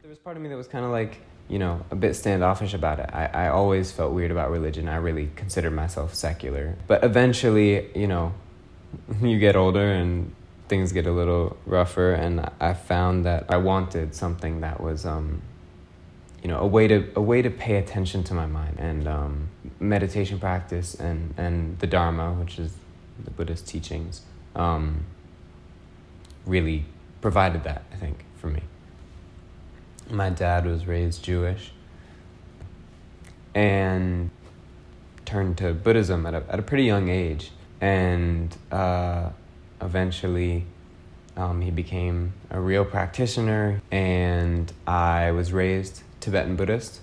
There was part of me that was kind of like, a bit standoffish about it. I always felt weird about religion. I really considered myself secular. But eventually, you get older and things get a little rougher, and I found that I wanted something that was, a way to pay attention to my mind, and meditation practice and the Dharma, which is the Buddhist teachings, really provided that, I think, for me. My dad was raised Jewish and turned to Buddhism at a pretty young age, and eventually he became a real practitioner, and I was raised Tibetan Buddhist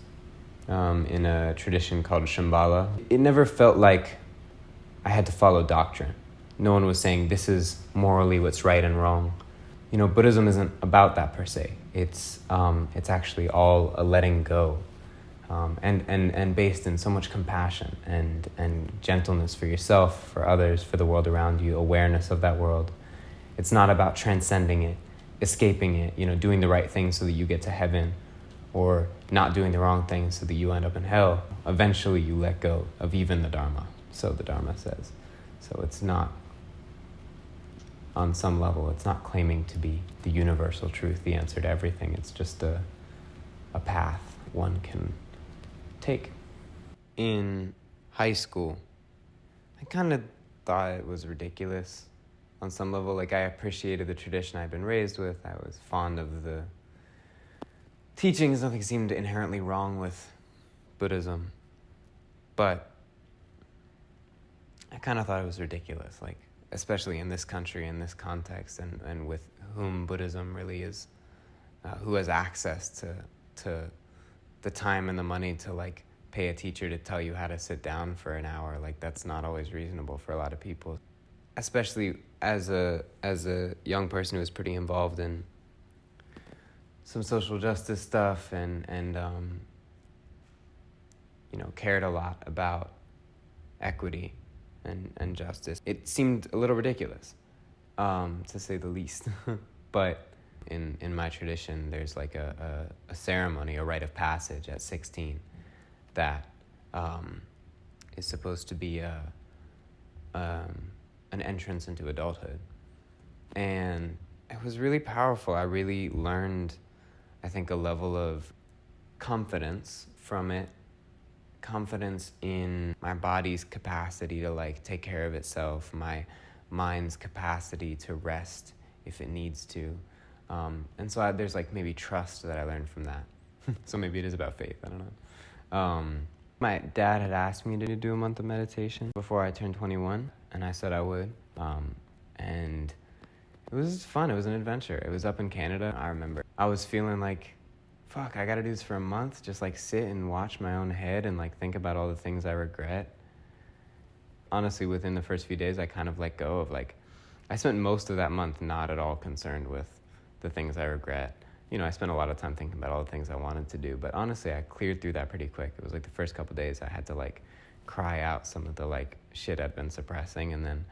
in a tradition called Shambhala. It never felt like I had to follow doctrine. No one was saying this is morally what's right and wrong. Buddhism isn't about that per se. It's actually all a letting go, and based in so much compassion and gentleness for yourself, for others, for the world around you, awareness of that world. It's not about transcending it, escaping it, doing the right thing so that you get to heaven, or not doing the wrong thing so that you end up in hell. Eventually you let go of even the Dharma, so the Dharma says. So it's not, on some level, it's not claiming to be the universal truth, the answer to everything. It's just a path one can take. In high school, I kind of thought it was ridiculous on some level. Like, I appreciated the tradition I'd been raised with. I was fond of the teachings. Nothing seemed inherently wrong with Buddhism. But I kind of thought it was ridiculous, like, especially in this country, in this context, and with whom Buddhism really is, who has access to the time and the money to, like, pay a teacher to tell you how to sit down for an hour. Like, that's not always reasonable for a lot of people. Especially as a young person who was pretty involved in some social justice stuff and cared a lot about equity and justice. It seemed a little ridiculous, to say the least. But in my tradition, there's like a ceremony, a rite of passage at 16 that is supposed to be an entrance into adulthood. And it was really powerful. I really learned, I think, a level of confidence from it. Confidence in my body's capacity to, like, take care of itself, my mind's capacity to rest if it needs to. And so there's, like, maybe trust that I learned from that. So maybe it is about faith, I don't know. My dad had asked me to do a month of meditation before I turned 21, and I said I would. And it was fun. It was an adventure. It was up in Canada. I remember I was feeling like, fuck, I gotta do this for a month, just, like, sit and watch my own head and, like, think about all the things I regret. Honestly, within the first few days, I kind of let go of, like, I spent most of that month not at all concerned with the things I regret. I spent a lot of time thinking about all the things I wanted to do, but honestly, I cleared through that pretty quick. It was like the first couple days I had to, like, cry out some of the, like, shit I'd been suppressing, and then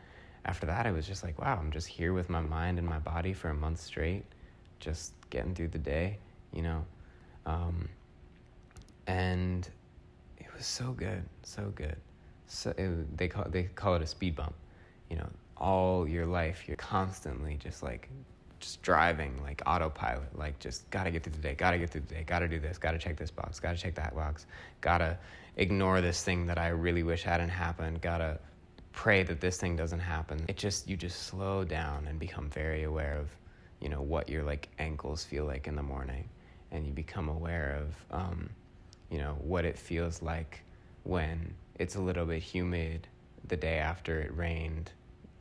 after that, it was just like, wow, I'm just here with my mind and my body for a month straight, just getting through the day, and it was so good, so good. So they call it a speed bump. All your life you're constantly just driving, like, autopilot, like, just gotta get through the day, gotta do this, gotta check this box, gotta check that box, gotta ignore this thing that I really wish hadn't happened, gotta pray that this thing doesn't happen. You just slow down and become very aware of, what your, like, ankles feel like in the morning. And you become aware of, what it feels like when it's a little bit humid the day after it rained,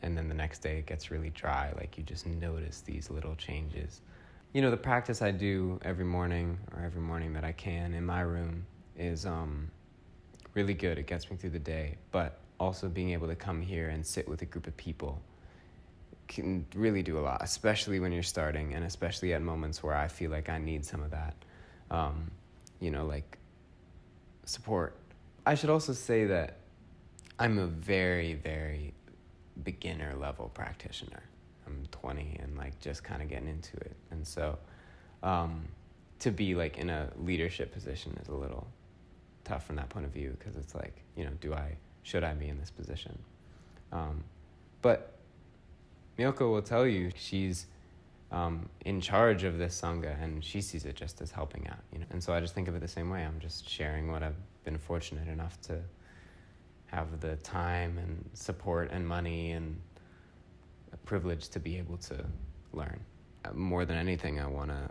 and then the next day it gets really dry. Like, you just notice these little changes. The practice I do every morning that I can in my room is really good. It gets me through the day, but also being able to come here and sit with a group of people can really do a lot, especially when you're starting, and especially at moments where I feel like I need some of that, like, support. I should also say that I'm a very, very beginner level practitioner. I'm 20 and, like, just kind of getting into it. And so to be like in a leadership position is a little tough from that point of view, because it's like, should I be in this position? But Miyoko will tell you she's in charge of this Sangha, and she sees it just as helping out, And so I just think of it the same way. I'm just sharing what I've been fortunate enough to have the time and support and money and a privilege to be able to learn. More than anything, I want to,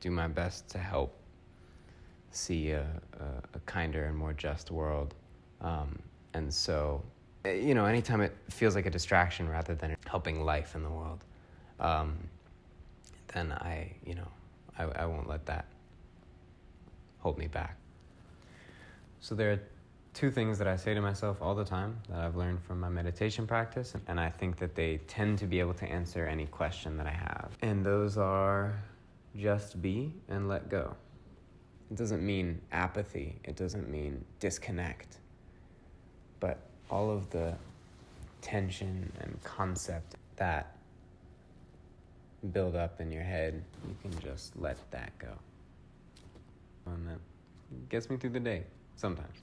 do my best to help see a kinder and more just world. And so, anytime it feels like a distraction rather than helping life in the world, then I won't let that hold me back. So there are two things that I say to myself all the time that I've learned from my meditation practice, and I think that they tend to be able to answer any question that I have. And those are just be and let go. It doesn't mean apathy. It doesn't mean disconnect. But all of the tension and concept that build up in your head, you can just let that go. And that gets me through the day sometimes.